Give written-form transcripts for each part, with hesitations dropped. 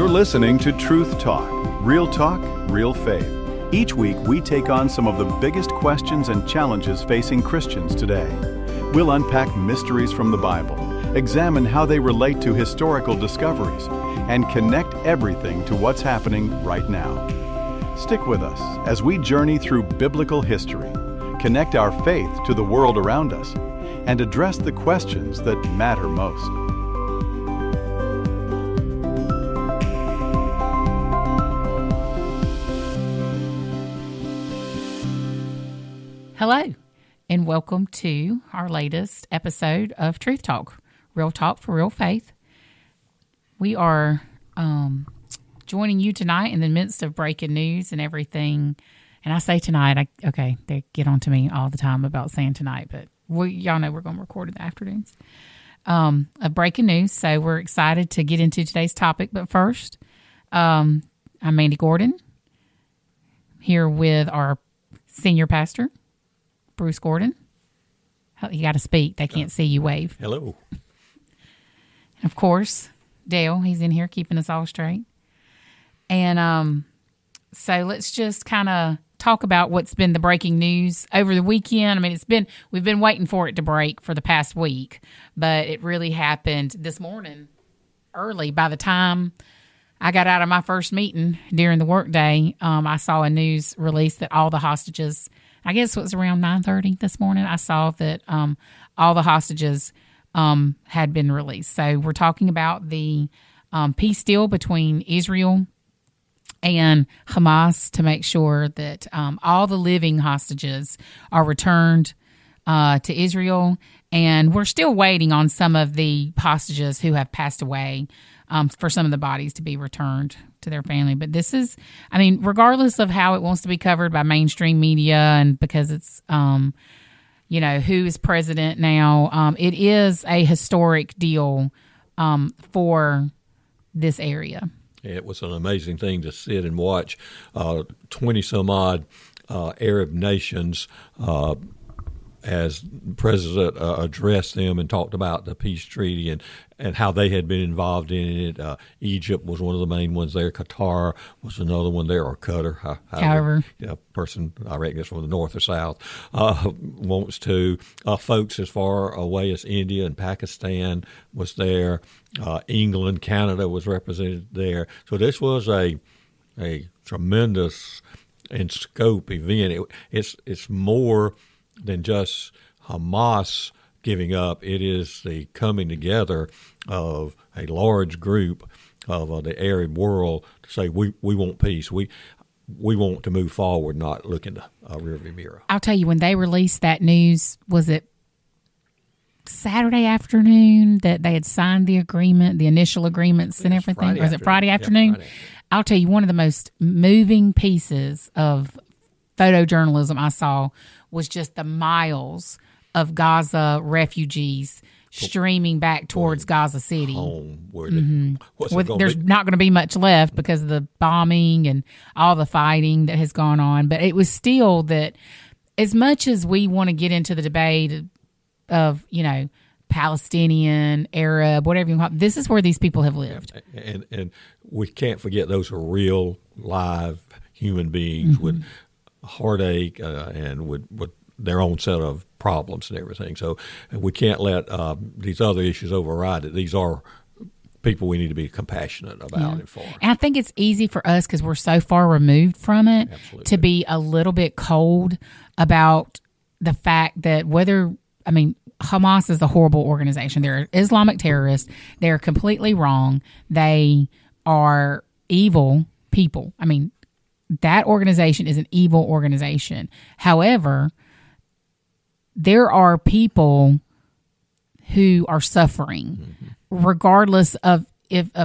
You're listening to Truth Talk, real talk, real faith. Each week, we take on some of the biggest questions and challenges facing Christians today. We'll unpack mysteries from the Bible, examine how they relate to historical discoveries, and connect everything to what's happening right now. Stick with us as we journey through biblical history, connect our faith to the world around us, and address the questions that matter most. Hello, and welcome to our latest episode of Truth Talk, real talk for real faith. We are joining you tonight in the midst of breaking news and everything. And I say tonight, they get on to me all the time about saying tonight, but y'all know we're going to record in the afternoons. A breaking news, so we're excited to get into today's topic. But first, I'm Mandy Gordon, here with our senior pastor, Bruce Gordon. You got to speak. They can't see you wave. Hello. And of course, Dale, he's in here keeping us all straight. And so let's just kind of talk about what's been the breaking news over the weekend. I mean, we've been waiting for it to break for the past week, but it really happened this morning early. By the time I got out of my first meeting during the workday, I saw a news release that all the hostages, I guess it was around 9:30 this morning, I saw that all the hostages had been released. So we're talking about the peace deal between Israel and Hamas to make sure that all the living hostages are returned to Israel. And we're still waiting on some of the hostages who have passed away for some of the bodies to be returned to their family. But this is, I mean, regardless of how it wants to be covered by mainstream media and because it's, who is president now, it is a historic deal for this area. It was an amazing thing to sit and watch 20-some-odd Arab nations as the president addressed them and talked about the peace treaty and how they had been involved in it. Egypt was one of the main ones there. Qatar was another one there, or Qatar. However. Person, I reckon it's from the north or south, wants to. Folks as far away as India and Pakistan was there. England, Canada was represented there. So this was a tremendous in scope event. It's more than just Hamas giving up. It is the coming together of a large group of the Arab world to say we want peace. We want to move forward, not look in the rearview mirror. I'll tell you, when they released that news, was it Saturday afternoon that they had signed the agreement, the initial agreements and everything? Was it Friday afternoon? Friday. I'll tell you, one of the most moving pieces of photojournalism I saw was just the miles of Gaza refugees streaming back towards Gaza City. Home, where there's not going to be much left because of the bombing and all the fighting that has gone on. But it was still that, as much as we want to get into the debate of, Palestinian, Arab, whatever you want, this is where these people have lived. And we can't forget those are real, live human beings with heartache and with their own set of problems and everything. So we can't let these other issues override it. These are people we need to be compassionate about and for. And I think it's easy for us because we're so far removed from it to be a little bit cold about the fact that Hamas is a horrible organization. They're Islamic terrorists. They're completely wrong. They are evil people. I mean, that organization is an evil organization. However, there are people who are suffering, regardless of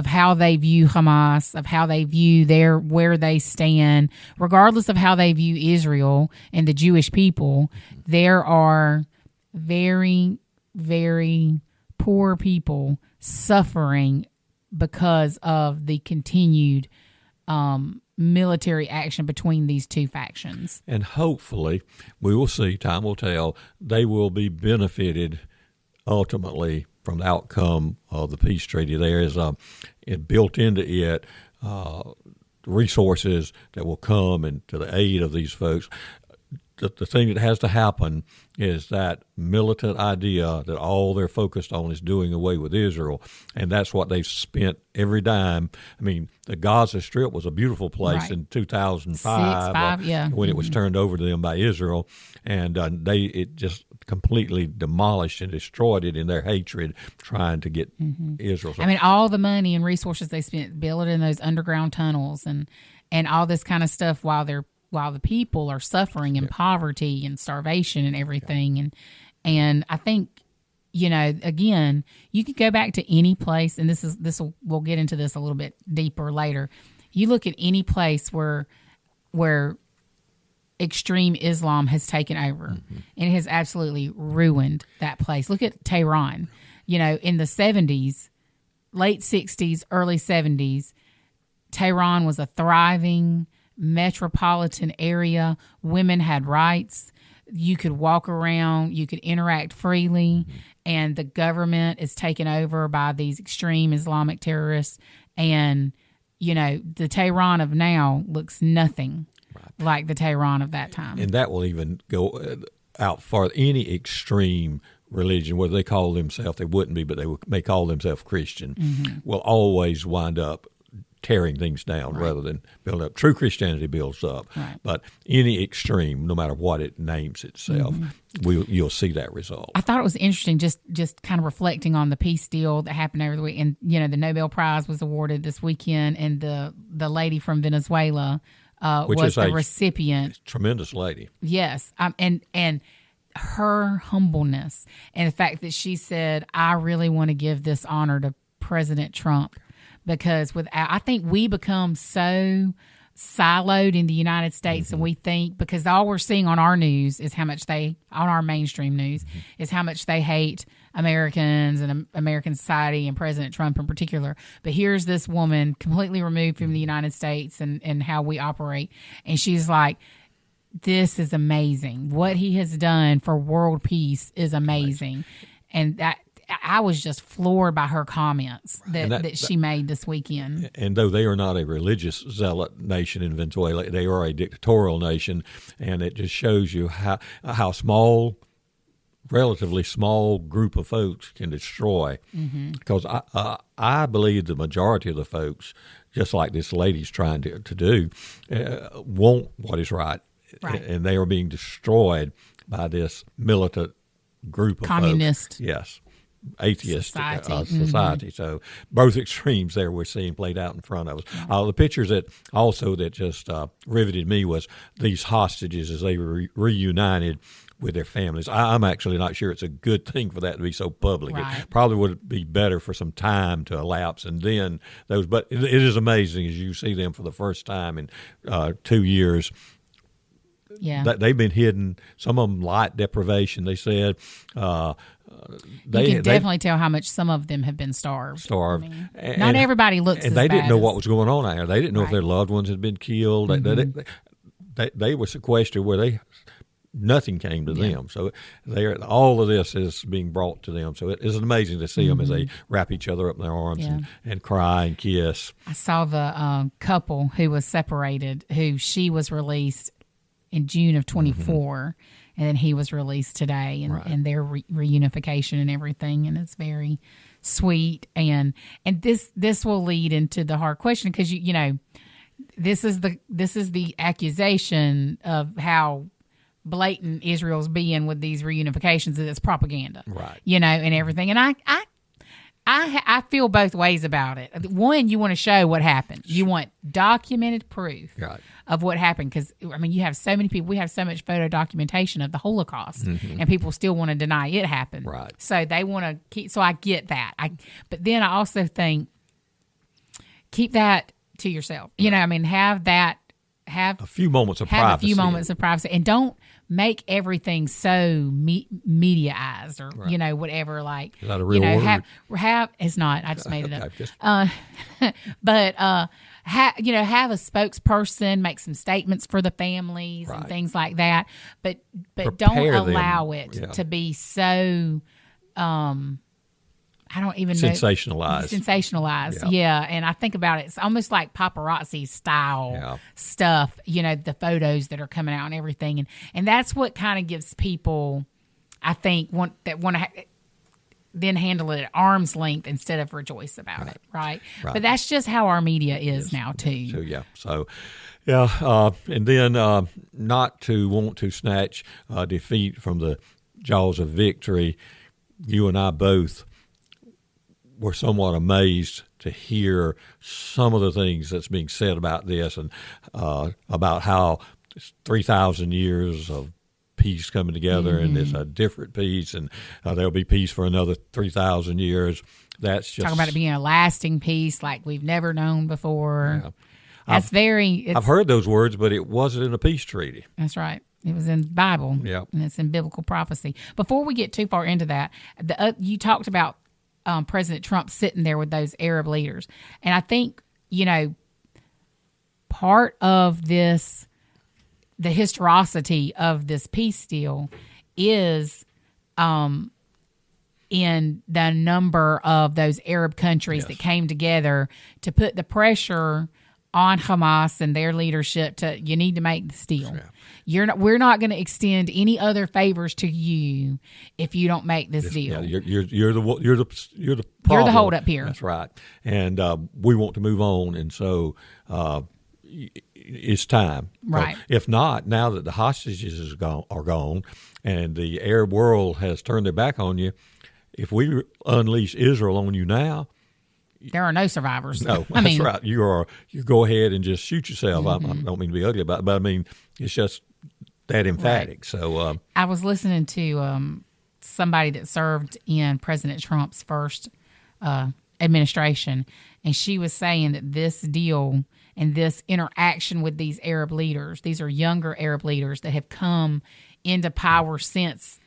how they view Hamas, of how they view where they stand, regardless of how they view Israel and the Jewish people. There are very, very poor people suffering because of the continued military action between these two factions. And hopefully, we will see, time will tell, they will be benefited ultimately from the outcome of the peace treaty. There is it built into it resources that will come and to the aid of these folks. The thing that has to happen is that militant idea that all they're focused on is doing away with Israel, and that's what they've spent every dime. I mean, the Gaza Strip was a beautiful place in 2005 when it was turned over to them by Israel, and it just completely demolished and destroyed it in their hatred trying to get Israel. I mean, all the money and resources they spent building those underground tunnels and all this kind of stuff while the people are suffering in poverty and starvation and everything. And I think, again, you could go back to any place, and we'll get into this a little bit deeper later. You look at any place where extreme Islam has taken over, and it has absolutely ruined that place. Look at Tehran. In the 70s, late 60s, early 70s, Tehran was a thriving metropolitan area. Women had rights. You could walk around. You could interact freely. And the government is taken over by these extreme Islamic terrorists. And, the Tehran of now looks nothing like the Tehran of that time. And that will even go out for any extreme religion, whether they call themselves, they wouldn't be, but they may call themselves Christian, will always wind up tearing things down rather than build up. True Christianity builds up, but any extreme, no matter what it names itself, you'll see that result. I thought it was interesting, just kind of reflecting on the peace deal that happened over the week, and the Nobel Prize was awarded this weekend, and the lady from Venezuela was the recipient. Tremendous lady. Yes, and her humbleness and the fact that she said, "I really want to give this honor to President Trump." Because I think we become so siloed in the United States, and we think, because all we're seeing on our news is how much on our mainstream news, is how much they hate Americans and American society and President Trump in particular. But here's this woman completely removed from the United States and how we operate. And she's like, this is amazing. What he has done for world peace is amazing. And that, I was just floored by her comments that she made this weekend. And though they are not a religious zealot nation in Venezuela, they are a dictatorial nation, and it just shows you how small, relatively small group of folks can destroy. Because I believe the majority of the folks, just like this lady's trying to do, want what is right, and they are being destroyed by this militant group of communist. Folks. Yes. Atheist society. So both extremes there we're seeing played out in front of us. The pictures that just riveted me was these hostages as they were reunited with their families. I'm actually not sure it's a good thing for that to be so public. It probably would be better for some time to elapse, and then those. But it is amazing as you see them for the first time in 2 years. That they've been hidden. Some of them light deprivation. They said. You can definitely tell how much some of them have been starved. I mean, not everybody looks. And they didn't know what was going on out there. They didn't know if their loved ones had been killed. They were sequestered where nothing came to them. So all of this is being brought to them. So it is amazing to see them as they wrap each other up in their arms and cry and kiss. I saw the couple who was separated, who she was released in June of 24. And then he was released today, and their reunification and everything, and it's very sweet. And this will lead into the hard question, because this is the accusation of how blatant Israel's being with these reunifications, that it's propaganda, and everything. And I feel both ways about it. One, you want to show what happened. You want documented proof of what happened, because, I mean, you have so many people. We have so much photo documentation of the Holocaust, and people still want to deny it happened. So they want to keep. So I get that. But then I also think, keep that to yourself. I mean, have a few moments of privacy, and don't make everything so mediaized or whatever. Like, is that a real word? Have it's not. I just made it up. But have a spokesperson make some statements for the families and things like that. But don't allow it to be so. I don't even know. Sensationalized. Yeah. And I think about it, it's almost like paparazzi style stuff, the photos that are coming out and everything. And that's what kind of gives people, I think, want to then handle it at arm's length instead of rejoice about it, right? But that's just how our media is now, too. So, and then not to want to snatch defeat from the jaws of victory, you and I both were somewhat amazed to hear some of the things that's being said about this and about how 3,000 years of peace coming together, and it's a different peace, and there'll be peace for another 3,000 years. That's just talking about it being a lasting peace like we've never known before. Yeah. I've heard those words, but it wasn't in a peace treaty. That's right. It was in the Bible, and it's in biblical prophecy. Before we get too far into that, you talked about President Trump sitting there with those Arab leaders, and I think part of this. The historicity of this peace deal is in the number of those Arab countries that came together to put the pressure on Hamas and their leadership you need to make this deal. Yeah. We're not going to extend any other favors to you if you don't make this deal. Yeah, you're the problem. You're the hold up here. That's right. And we want to move on, and so it's time. Right. If not, now that the hostages are gone and the Arab world has turned their back on you, if we unleash Israel on you now, there are no survivors. No, that's right. You go ahead and just shoot yourself. I don't mean to be ugly about it, but I mean, it's just that emphatic. Right. So I was listening to somebody that served in President Trump's first administration, and she was saying that this deal and this interaction with these Arab leaders, these are younger Arab leaders that have come into power since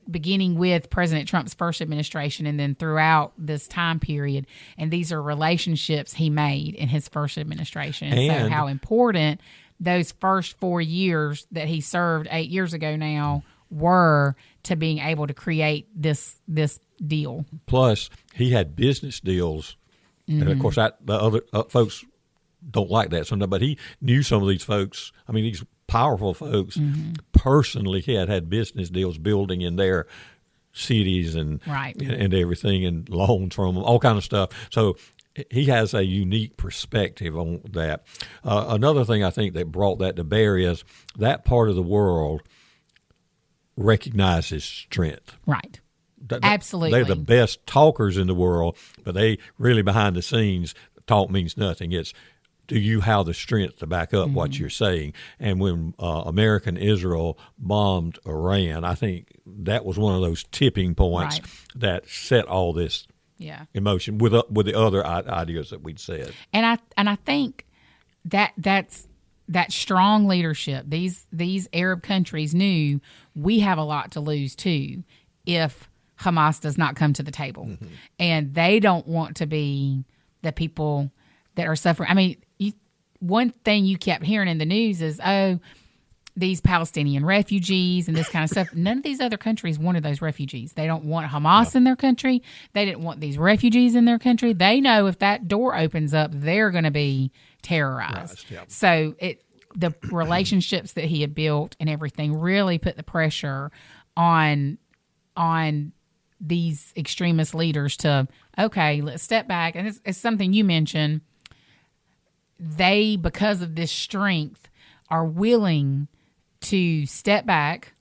beginning with President Trump's first administration and then throughout this time period. And these are relationships he made in his first administration. And so how important those first 4 years that he served 8 years ago now were to being able to create this deal. Plus, he had business deals. And, of course, the other folks don't like that sometimes, but he knew some of these folks. I mean, these powerful folks personally. He had business deals building in their cities and everything, and loans from them, all kind of stuff. So he has a unique perspective on that. Another thing I think that brought that to bear is that part of the world recognizes strength. Right. Absolutely. They're the best talkers in the world, but they really behind the scenes, talk means nothing. It's, do you have the strength to back up what you're saying? And when America and Israel bombed Iran, I think that was one of those tipping points that set all this emotion with the other ideas that we'd said. And I think that's that strong leadership. These Arab countries knew we have a lot to lose too if Hamas does not come to the table, and they don't want to be the people that are suffering. I mean, one thing you kept hearing in the news is, these Palestinian refugees and this kind of stuff. None of these other countries wanted those refugees. They don't want Hamas in their country. They didn't want these refugees in their country. They know if that door opens up, they're going to be terrorized. So the relationships that he had built and everything really put the pressure on these extremist leaders to, okay, let's step back. And it's something you mentioned. They, because of this strength, are willing to step back,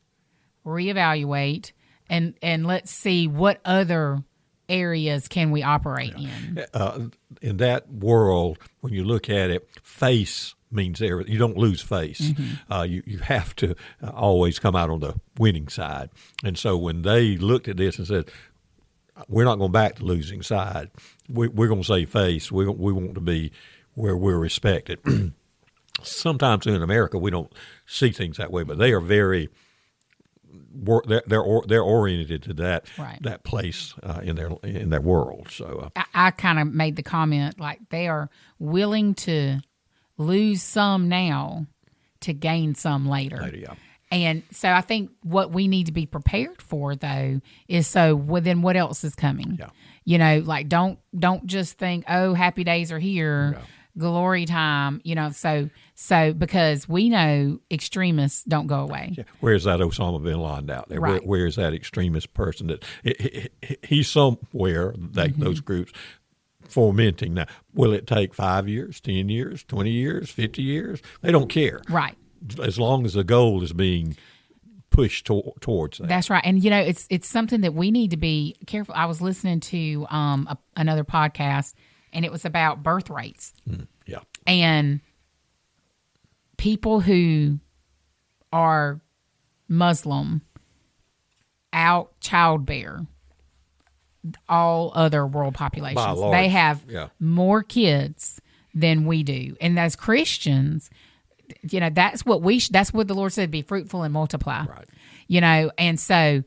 reevaluate, and let's see what other areas can we operate in. In that world, when you look at it, face means everything. You don't lose face. You have to always come out on the winning side. And so when they looked at this and said, we're not going back to losing side, we're going to save face. We want to be where we're respected. Sometimes in America we don't see things that way, but they are very they're oriented to that place in their world. So I kind of made the comment like they are willing to lose some now to gain some later. And so I think what we need to be prepared for, though, is then what else is coming? Like don't just think, oh, happy days are here. No. Glory time, so because we know extremists don't go away. Yeah. Where's that Osama bin Laden out there? Right. Where's that extremist person that he's somewhere, those groups fomenting now? Will it take 5 years, 10 years, 20 years, 50 years? They don't care. Right. As long as the goal is being pushed towards that. That's right. And, it's something that we need to be careful. I was listening to another podcast, and it was about birth rates. Yeah. And people who are Muslim out childbear all other world populations. Large, they have yeah. more kids than we do. And as Christians, that's what that's what the Lord said, be fruitful and multiply. Right. And so,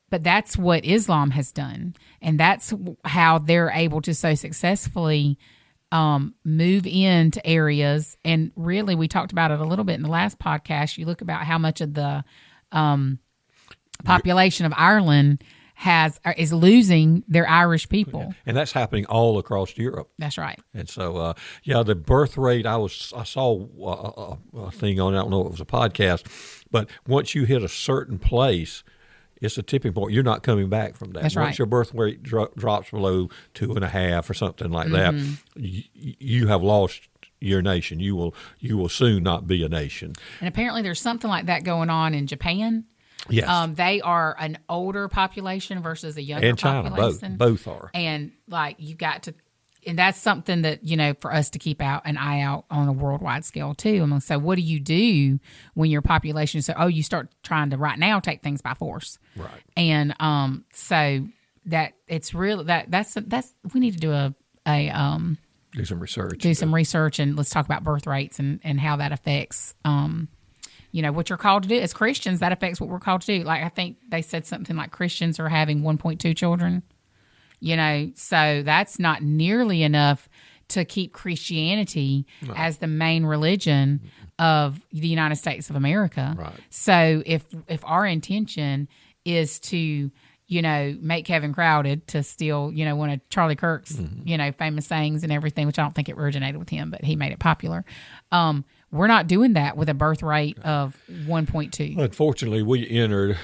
but that's what Islam has done. And that's how they're able to so successfully move into areas. And really, we talked about it a little bit in the last podcast. You look about how much of the population of Ireland is losing their Irish people. And that's happening all across Europe. That's right. And so, the birth rate, I saw a thing on, I don't know if it was a podcast, but once you hit a certain place, it's a tipping point. You're not coming back from that. That's Once right. your birth rate drops below 2.5 or something like that, you have lost your nation. You will soon not be a nation. And apparently there's something like that going on in Japan. Yes. They are an older population versus a younger and China, population. both are. And you got to, and that's something that, for us to keep an eye out on a worldwide scale too. And so what do you do when your population says, you start trying to right now take things by force. Right. And so that it's real, that's we need to do Do some research. And let's talk about birth rates and how that affects, what you're called to do as Christians. That affects what we're called to do. Like, I think they said something like Christians are having 1.2 children, so that's not nearly enough to keep Christianity as the main religion of the United States of America. Right. So if our intention is to, make Kevin crowded, to steal, one of Charlie Kirk's, famous sayings and everything, which I don't think it originated with him, but he made it popular. We're not doing that with a birth rate of 1.2. Unfortunately, we entered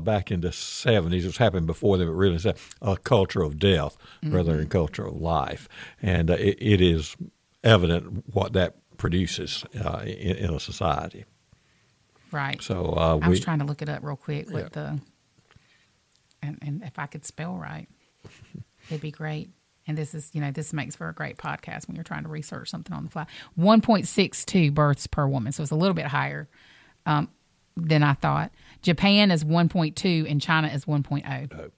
back in the 70s. It's happened before them, but really it's a culture of death rather than culture of life. And it is evident what that produces in a society. Right. So I was trying to look it up real quick with and if I could spell right, it'd be great. And this is, this makes for a great podcast when you're trying to research something on the fly. 1.62 births per woman. So it's a little bit higher than I thought. Japan is 1.2 and China is 1.0.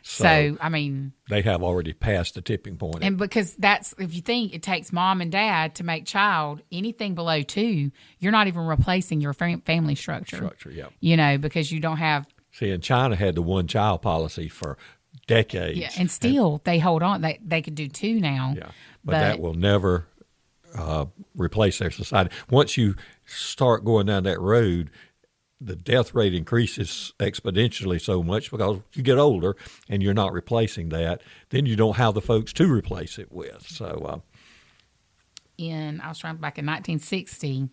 So, I mean, they have already passed the tipping point. And because if you think it takes mom and dad to make child, anything below 2, you're not even replacing your family structure. Yeah. Because you don't have. See, and China had the one-child policy for decades. Yeah, and still they hold on. They could do 2 now. Yeah, but that will never replace their society. Once you start going down that road, the death rate increases exponentially so much because you get older and you're not replacing that. Then you don't have the folks to replace it with. So, I was trying back in 1960,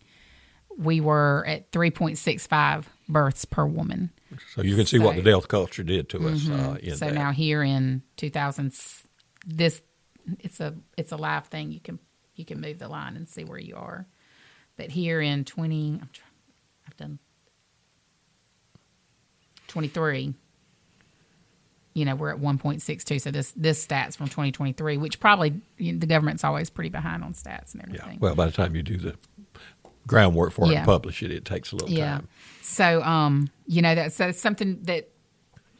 we were at 3.65 births per woman. So you can see what the death culture did to us. So now here in 2000, it's a live thing. You can move the line and see where you are. But here in I've done 23. We're at 1.62. So this stats from 2023, which probably the government's always pretty behind on stats and everything. Yeah. Well, by the time you do the groundwork for it and publish it, it takes a little time. So, that's something that,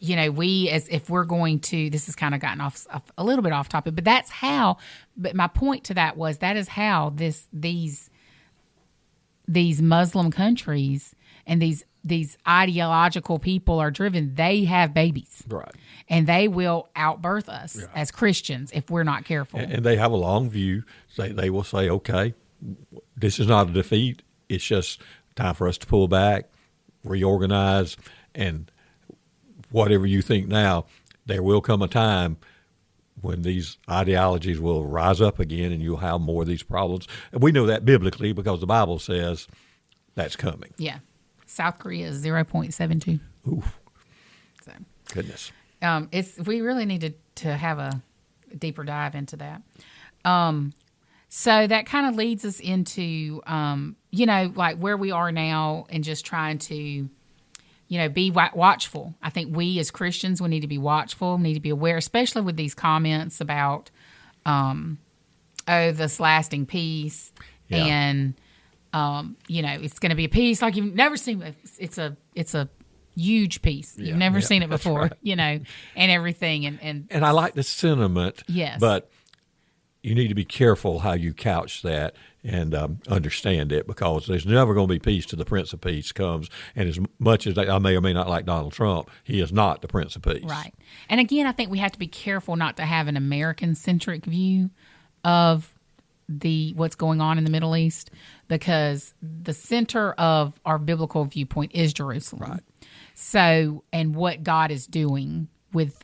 we, as if we're going to, this has kind of gotten off a little bit off topic, but my point to that is how these Muslim countries and these ideological people are driven. They have babies. Right. And they will outbirth us as Christians if we're not careful. And they have a long view. They will say, okay, this is not a defeat. It's just time for us to pull back, reorganize, and whatever you think now, there will come a time when these ideologies will rise up again and you'll have more of these problems. And we know that biblically because the Bible says that's coming. Yeah. South Korea is 0.72. Ooh. So, Goodness. we really need to have a deeper dive into that. So that kind of leads us into, like where we are now and just trying to, be watchful. I think we as Christians, we need to be watchful, need to be aware, especially with these comments about, this lasting peace and, it's going to be a peace like you've never seen. It's a huge piece. You've never seen it before, right. And everything. And I like the sentiment, yes, but you need to be careful how you couch that and understand it, because there's never going to be peace till the Prince of Peace comes. And as much as I may or may not like Donald Trump, he is not the Prince of Peace. Right. And again, I think we have to be careful not to have an American-centric view of what's going on in the Middle East, because the center of our biblical viewpoint is Jerusalem. Right. So, and what God is doing with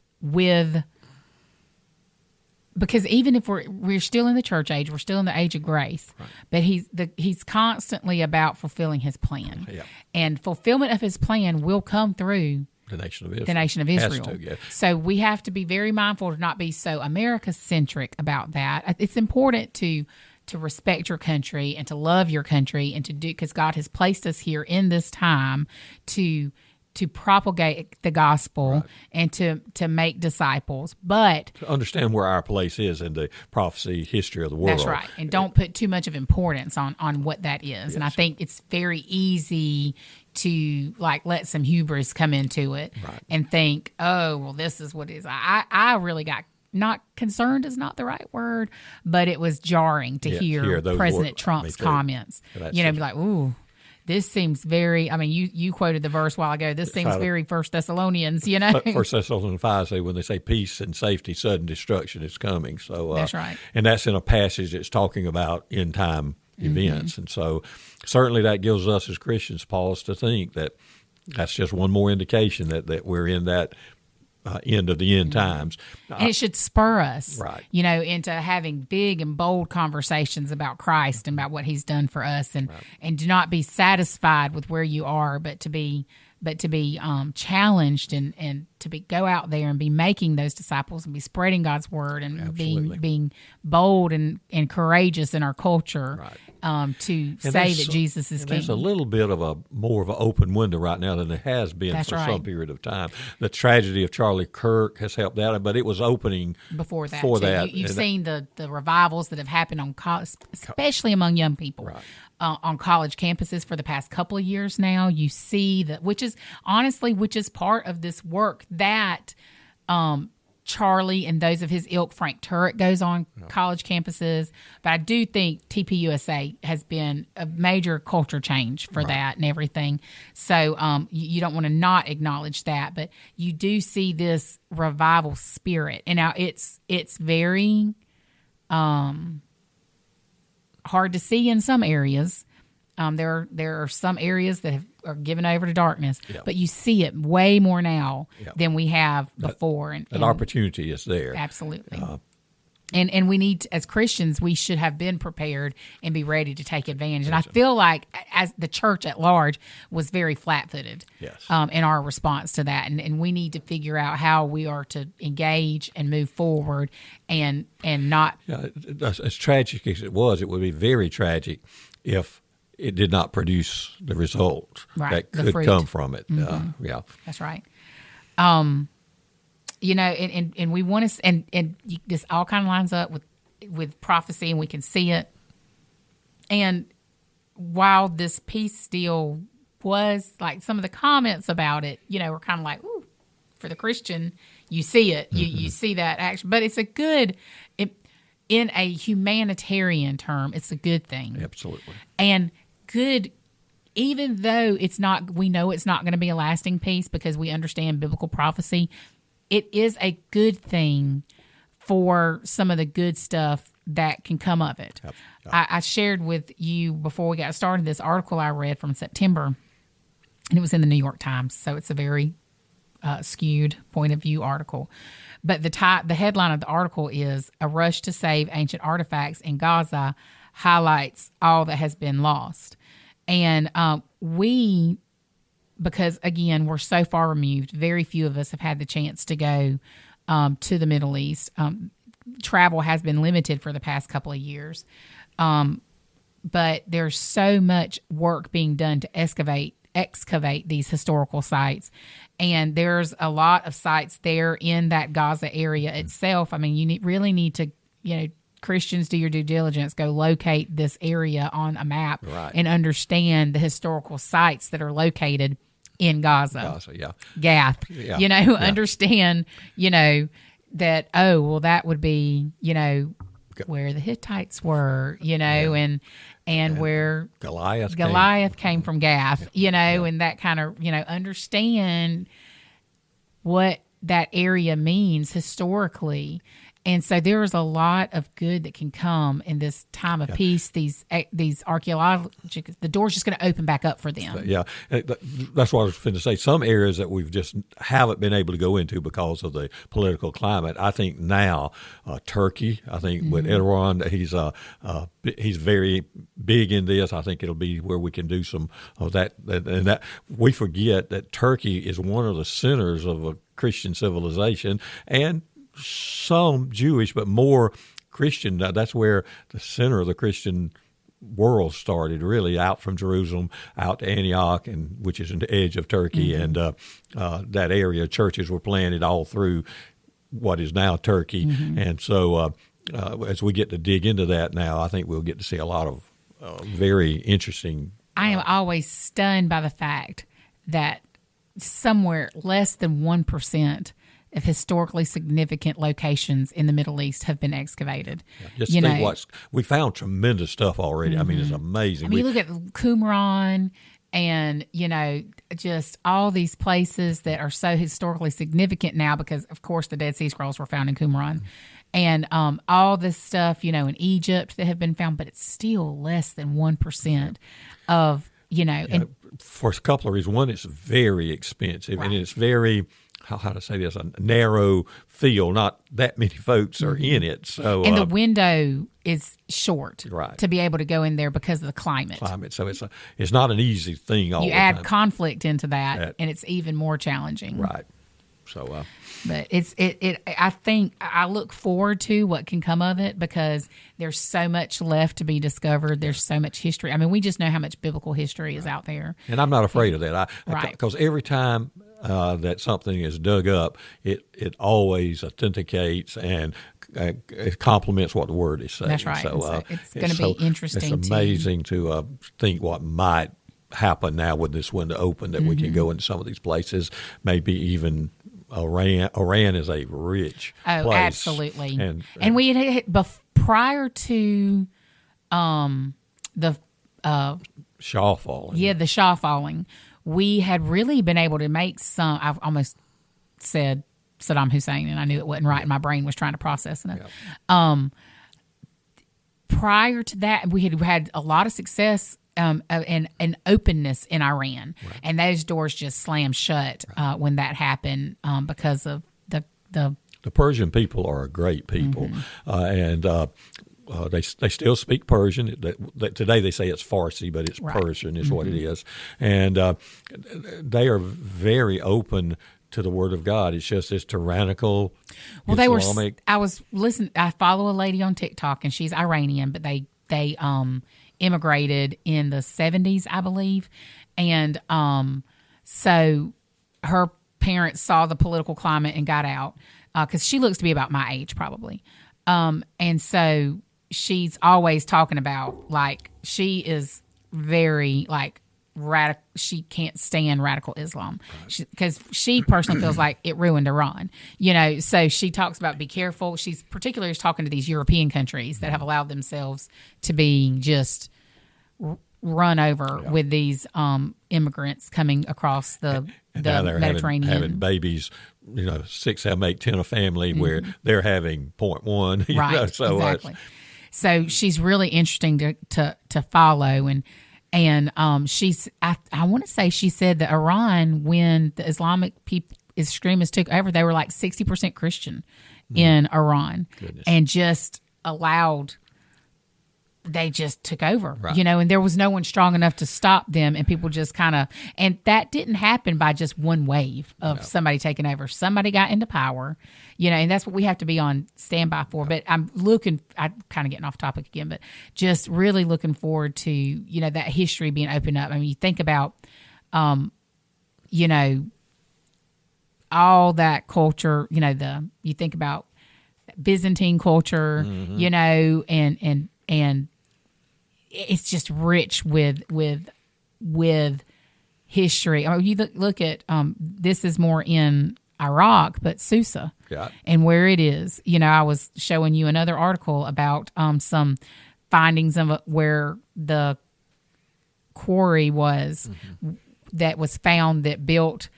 because even if we're still in the church age, we're still in the age of grace, right. But he's constantly about fulfilling his plan, and fulfillment of his plan will come through the nation of Israel. The nation of Israel. Has to, yeah. So we have to be very mindful to not be so America-centric about that. It's important to respect your country and to love your country and to do, because God has placed us here in this time to propagate the gospel, right. And to make disciples, but to understand where our place is in the prophecy history of the world. That's right. And don't put too much of importance on what that is. Yes. And I think it's very easy to let some hubris come into it, right. And think, oh, well, this is what it is. I really got, not concerned is not the right word, but it was jarring to hear President Trump's comments. Be like, ooh, this seems very, you quoted the verse a while ago. This seems very 1 Thessalonians, 1 Thessalonians 5 say when they say peace and safety, sudden destruction is coming. So that's right. And that's in a passage that's talking about end time events. And so certainly that gives us as Christians pause to think that that's just one more indication that we're in that end of the end times. And it should spur us, right. Into having big and bold conversations about Christ and about what he's done for us, and do not be satisfied with where you are, but to be challenged and to go out there and be making those disciples and be spreading God's word and being bold and courageous in our culture, right. To say that Jesus is King. There's a little bit of more of an open window right now than there has been for some period of time. The tragedy of Charlie Kirk has helped that, but it was opening before that. You've seen the revivals that have happened on especially among young people. Right. On college campuses for the past couple of years now. You see that, which is part of this work that Charlie and those of his ilk, Frank Turek, goes on college campuses. But I do think TPUSA has been a major culture change for that and everything. So you don't want to not acknowledge that, but you do see this revival spirit. And now it's very hard to see in some areas. There are some areas that are given over to darkness, but you see it way more now than we have before. And opportunity is there. Absolutely. And we need to, as Christians, we should have been prepared and be ready to take advantage. And I feel like as the church at large was very flat-footed in our response to that. And we need to figure out how we are to engage and move forward and not. As tragic as it would be very tragic if it did not produce the result that could come from it. That's right. And we want to, and this all kind of lines up with prophecy, and we can see it. And while this peace deal was like, some of the comments about it, were kind of like, ooh, for the Christian, you see it, you see that action, but it's in a humanitarian term, it's a good thing. Absolutely. And good, even though we know it's not going to be a lasting peace because we understand biblical prophecy, it is a good thing for some of the good stuff that can come of it. Yep. I shared with you before we got started this article I read from September, and it was in the New York Times, so it's a very skewed point of view article. But the headline of the article is "A Rush to Save Ancient Artifacts in Gaza Highlights All That Has Been Lost." And because again, we're so far removed, very few of us have had the chance to go to the Middle East. Travel has been limited for the past couple of years. But there's so much work being done to excavate these historical sites. And there's a lot of sites there in that Gaza area itself. I mean, you really need to, Christians, do your due diligence, go locate this area on a map and understand the historical sites that are located in Gaza. Gath. Understand, that, that would be, where the Hittites were, and where Goliath came from Gath, and that kind of, understand what that area means historically. And so there is a lot of good that can come in this time of peace. These archaeological, the door's just going to open back up for them. Yeah, that's what I was going to say. Some areas that we've just haven't been able to go into because of the political climate. I think now Turkey. I think with Erdogan, he's very big in this. I think it'll be where we can do some of that. And that we forget that Turkey is one of the centers of a Christian civilization and some Jewish, but more Christian. That's where the center of the Christian world started, really, out from Jerusalem, out to Antioch, and which is in the edge of Turkey, and that area. Churches were planted all through what is now Turkey, and so as we get to dig into that now, I think we'll get to see a lot of very interesting. I am always stunned by the fact that somewhere less than 1% of historically significant locations in the Middle East have been excavated. Just think we found tremendous stuff already. I mean, it's amazing. I mean, you look at Qumran and, just all these places that are so historically significant now because, of course, the Dead Sea Scrolls were found in Qumran. And all this stuff, in Egypt that have been found, but it's still less than 1% of, and for a couple of reasons. One, it's very expensive, and it's very, how to say this, a narrow field. Not that many folks are in it. So, and the window is short to be able to go in there because of the climate. So it's not an easy thing all the time. You add conflict into that, and it's even more challenging. Right. So, but I think I look forward to what can come of it because there's so much left to be discovered. There's so much history. I mean, we just know how much biblical history is out there. And I'm not afraid of that. Because every time that something is dug up, it always authenticates and it complements what the Word is saying. That's right. So it's going to be interesting. It's amazing to think what might happen now with this window open, that we can go into some of these places, maybe even Iran is a rich place. Oh, absolutely. And we had prior to the Shah falling. Yeah, the Shah falling. We had really been able to make some. I've almost said Saddam Hussein, and I knew it wasn't right, and my brain was trying to process it. Yeah. Prior to that, we had a lot of success and openness in Iran, and those doors just slammed shut when that happened because of the Persian people are a great people, and they still speak Persian. Today they say it's Farsi, but it's Persian is what it is, and they are very open to the Word of God. It's just this tyrannical Islamic. I was listening. I follow a lady on TikTok, and she's Iranian, but they immigrated in the 70s, I believe, and so her parents saw the political climate and got out because she looks to be about my age, probably, and so she's always talking about she is very radical. She can't stand radical Islam because she personally feels like it ruined Iran. So she talks about be careful. She's particularly talking to these European countries that have allowed themselves to be just run over with these immigrants coming across the Mediterranean. Having babies, 6, 7, 8, 10 a family where they're having 0.1. Right, so exactly. So she's really interesting to follow, and she's I want to say she said that Iran, when the Islamic extremists took over, they were like 60% Christian in Iran. Goodness. And just they just took over, Right. and there was no one strong enough to stop them, and people just and that didn't happen by just one wave of somebody taking over. Somebody got into power, and that's what we have to be on standby for. But I'm kind of getting off topic again, but just really looking forward to, that history being opened up. I mean, you think about, all that culture, you think about Byzantine culture, and it's just rich with history. I mean, you look at this is more in Iraq, but Susa and where it is. I was showing you another article about some findings of where the quarry was that was found that built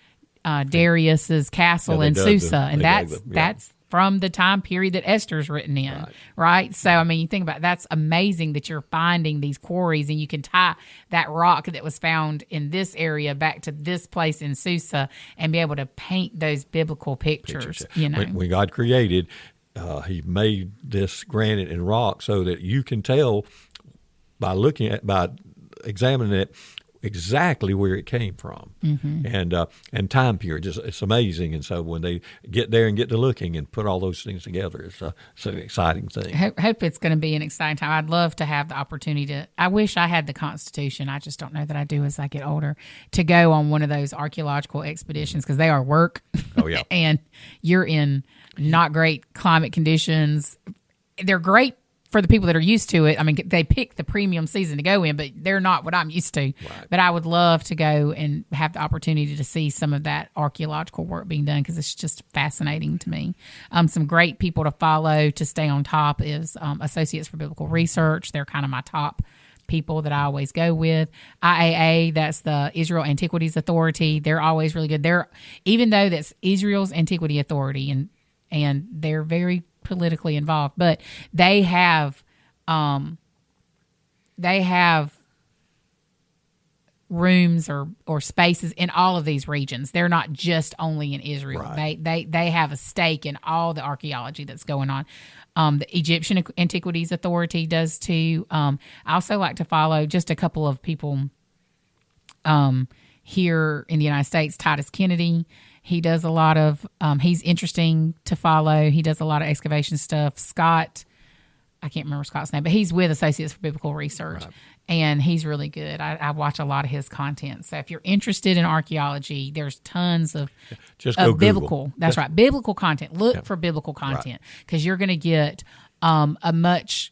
Darius's castle in Susa, and that's from the time period that Esther's written in, right? So, I mean, you think about it, that's amazing that you're finding these quarries and you can tie that rock that was found in this area back to this place in Susa and be able to paint those biblical pictures. When God created, He made this granite and rock so that you can tell by examining it exactly where it came from, and time period. It's amazing. And so when they get there and get to looking and put all those things together, it's an exciting thing. Hope it's going to be an exciting time. I'd love to have the opportunity to. I wish I had the Constitution. I just don't know that I do as I get older to go on one of those archaeological expeditions because they are work. Oh yeah, and you're in not great climate conditions. They're great for the people that are used to it. I mean, they pick the premium season to go in, but they're not what I'm used to. Right. But I would love to go and have the opportunity to see some of that archaeological work being done because it's just fascinating to me. Some great people to follow to stay on top is Associates for Biblical Research. They're kind of my top people that I always go with. IAA, that's the Israel Antiquities Authority. They're always really good. Even though that's Israel's Antiquity Authority, and they're very politically involved, but they have rooms or spaces in all of these regions. They're not just only in Israel. Right. They have a stake in all the archaeology that's going on. The Egyptian Antiquities Authority does too. I also like to follow just a couple of people here in the United States. Titus Kennedy. He does a lot of, he's interesting to follow. He does a lot of excavation stuff. Scott, I can't remember Scott's name, but he's with Associates for Biblical Research, and he's really good. I watch a lot of his content. So if you're interested in archeology, there's tons of biblical. That's right, biblical content. Look for biblical content because you're going to get a much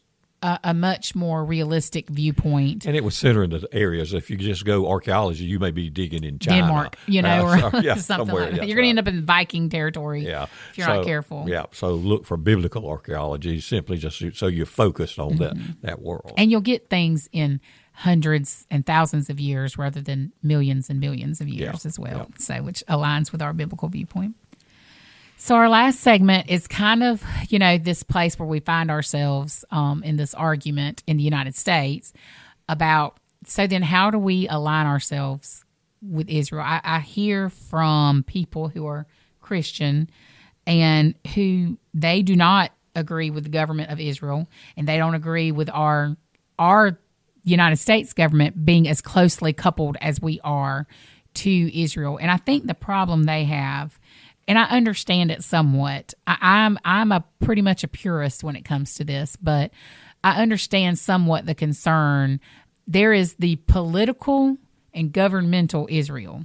more realistic viewpoint. And it was centered in the areas. If you just go archaeology, you may be digging in China. Denmark, or something like that. Yeah, you're going to end up in Viking territory if you're not careful. Yeah, so look for biblical archaeology, simply just so you're focused on that world. And you'll get things in hundreds and thousands of years rather than millions and millions of years as well, so which aligns with our biblical viewpoint. So our last segment is kind of, this place where we find ourselves in this argument in the United States about, so then how do we align ourselves with Israel? I hear from people who are Christian and who they do not agree with the government of Israel, and they don't agree with our United States government being as closely coupled as we are to Israel. And I think the problem they have, and I understand it somewhat. I'm a pretty much a purist when it comes to this, but I understand somewhat the concern. There is the political and governmental Israel,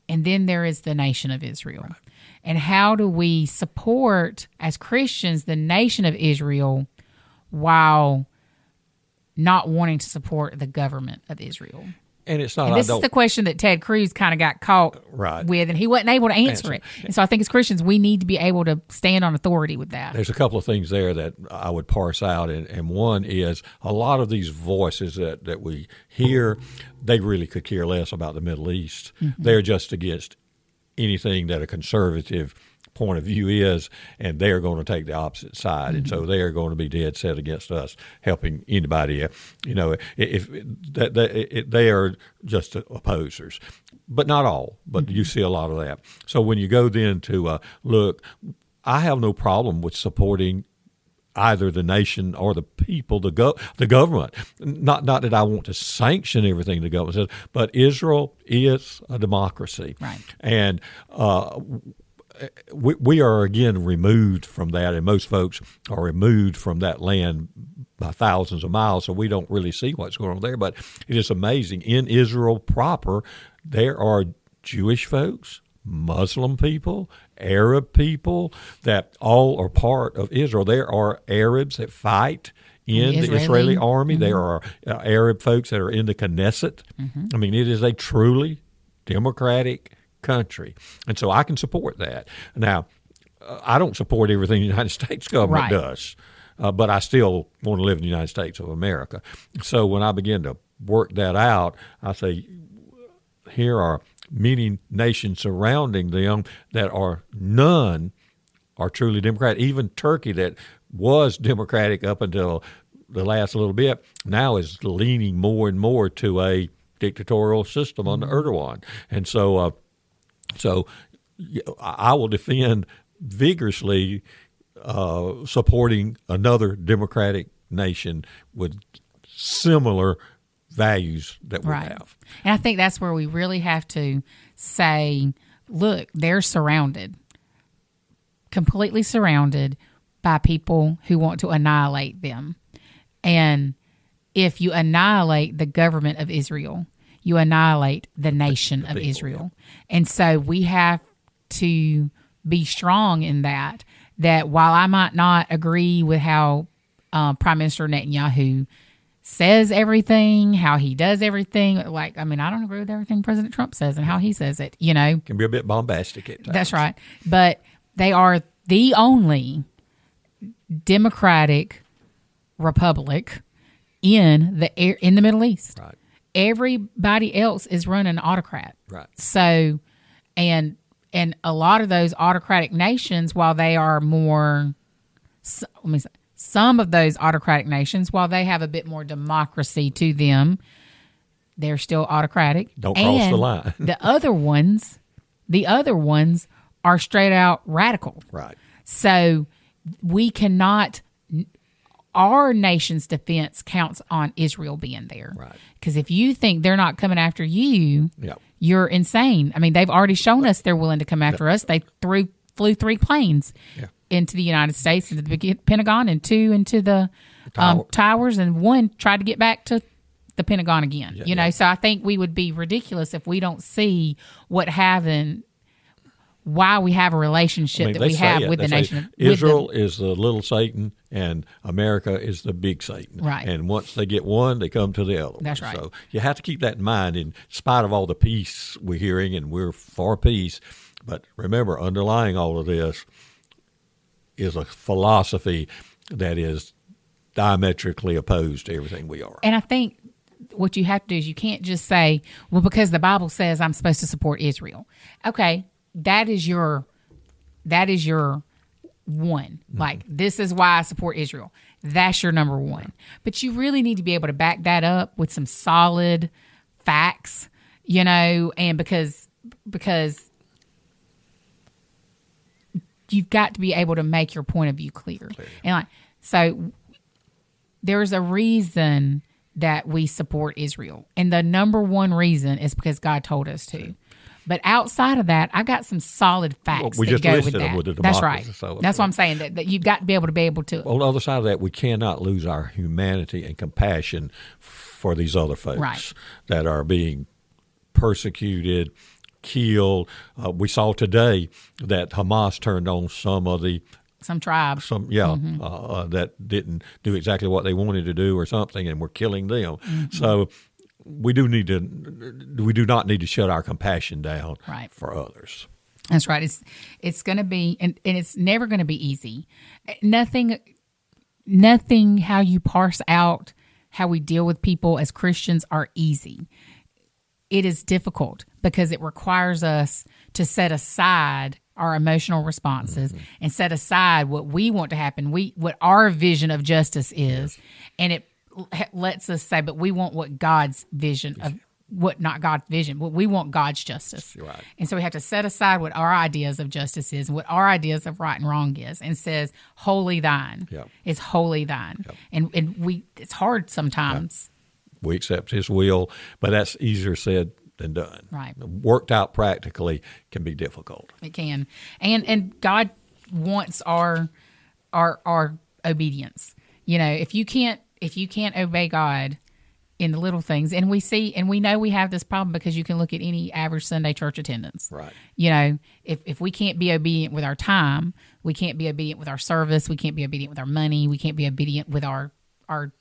and then there is the nation of Israel. Right. And how do we support, as Christians, the nation of Israel while not wanting to support the government of Israel? And it's not. And this is the question that Ted Cruz kind of got caught with, and he wasn't able to answer it. And so I think as Christians, we need to be able to stand on authority with that. There's a couple of things there that I would parse out, and one is a lot of these voices that we hear, they really could care less about the Middle East. They're just against anything that a conservative point of view is, and they're going to take the opposite side, and so they are going to be dead set against us helping anybody. If they are just opposers, but not all. But you see a lot of that. So when you go then to look, I have no problem with supporting either the nation or the people, the government. Not that I want to sanction everything the government says, but Israel is a democracy, right? And we are again removed from that, and most folks are removed from that land by thousands of miles, so we don't really see what's going on there. But it is amazing. In Israel proper, there are Jewish folks, Muslim people, Arab people that all are part of Israel. There are Arabs that fight in the Israeli army. There are Arab folks that are in the Knesset. I mean, it is a truly democratic country, and so I can support that. Now, I don't support everything the United States government does, but I still want to live in the United States of America. So when I begin to work that out, I say, here are many nations surrounding them that are none are truly democratic. Even Turkey, that was democratic up until the last little bit, now is leaning more and more to a dictatorial system under Erdogan. And so I will defend vigorously supporting another democratic nation with similar values that we have. And I think that's where we really have to say, look, they're surrounded, completely surrounded by people who want to annihilate them. And if you annihilate the government of Israel, you annihilate the nation of Israel. Yeah. And so we have to be strong in that while I might not agree with how Prime Minister Netanyahu says everything, how he does everything, I don't agree with everything President Trump says and how he says it, Can be a bit bombastic at times. That's right. But they are the only democratic republic in the Middle East. Right. Everybody else is run an autocrat. Right. So, and a lot of those autocratic nations, while they are more, some of those autocratic nations, while they have a bit more democracy to them, they're still autocratic. Don't cross the line. the other ones are straight out radical. Right. So we cannot. Our nation's defense counts on Israel being there. Right. Because if you think they're not coming after you, you're insane. I mean, they've already shown us they're willing to come after us. They flew 3 planes into the United States, into the Pentagon, and 2 into the towers, and 1 tried to get back to the Pentagon again. So I think we would be ridiculous if we don't see why we have a relationship that we have with the nation. Israel is the little Satan, and America is the big Satan. Right. And once they get one, they come to the other. That's right. So you have to keep that in mind in spite of all the peace we're hearing, and we're for peace. But remember, underlying all of this is a philosophy that is diametrically opposed to everything we are. And I think what you have to do is you can't just say, well, because the Bible says I'm supposed to support Israel. Okay. That is your one. Like, this is why I support Israel. That's your number one. But you really need to be able to back that up with some solid facts, and because you've got to be able to make your point of view clear. And so there's a reason that we support Israel. And the number one reason is because God told us to. But outside of that, I've got some solid facts that go with that. With the That's right. So that's what I'm saying, that you've got to be able to. On the other side of that, we cannot lose our humanity and compassion for these other folks that are being persecuted, killed. We saw today that Hamas turned on some tribes. That didn't do exactly what they wanted to do or something, and were killing them. Mm-hmm. So we do not need to shut our compassion down for others. That's right. It's going to be, and it's never going to be easy. Nothing how you parse out how we deal with people as Christians are easy. it is difficult because it requires us to set aside our emotional responses and set aside what we want to happen, what our vision of justice is, and it lets us say, but we want what God's vision of, what not God's vision, but we want God's justice. Right. And so we have to set aside what our ideas of justice is, what our ideas of right and wrong is, and says, wholly thine. Yep. It's wholly thine. Yep. And it's hard sometimes. Yep. We accept his will, but that's easier said than done. Right. Worked out practically can be difficult. It can. And God wants our obedience. You know, if you can't obey God in the little things, and we know we have this problem because you can look at any average Sunday church attendance. Right. You know, if we can't be obedient with our time, we can't be obedient with our service, we can't be obedient with our money, we can't be obedient with our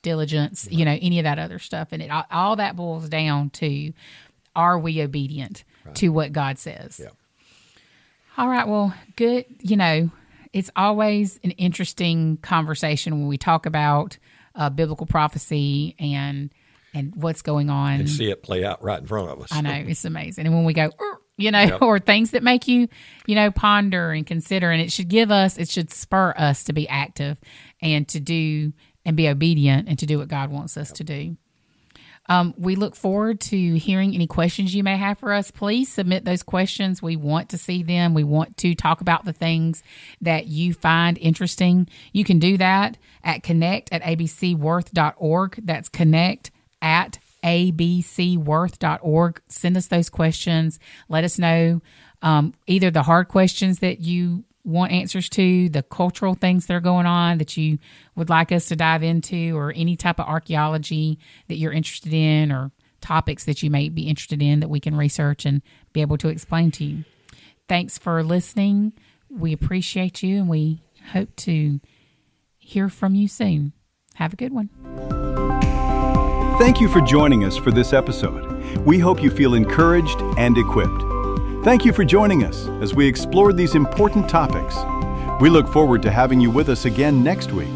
diligence, right. You know, any of that other stuff. And all that boils down to, are we obedient to what God says? Yeah. All right, well, good. You know, it's always an interesting conversation when we talk about biblical prophecy and what's going on. And see it play out right in front of us. I know, it's amazing. And when we go, you know, or things that make you, you know, ponder and consider, and it should spur us to be active and to do and be obedient and to do what God wants us to do. We look forward to hearing any questions you may have for us. Please submit those questions. We want to see them. We want to talk about the things that you find interesting. You can do that at connect@abcworth.org. That's connect@abcworth.org. Send us those questions. Let us know either the hard questions that you want answers to, the cultural things that are going on that you would like us to dive into, or any type of archaeology that you're interested in, or topics that you may be interested in that we can research and be able to explain to you. Thanks for listening. We appreciate you, and we hope to hear from you soon. Have a good one. Thank you for joining us for this episode. We hope you feel encouraged and equipped. Thank you for joining us as we explore these important topics. We look forward to having you with us again next week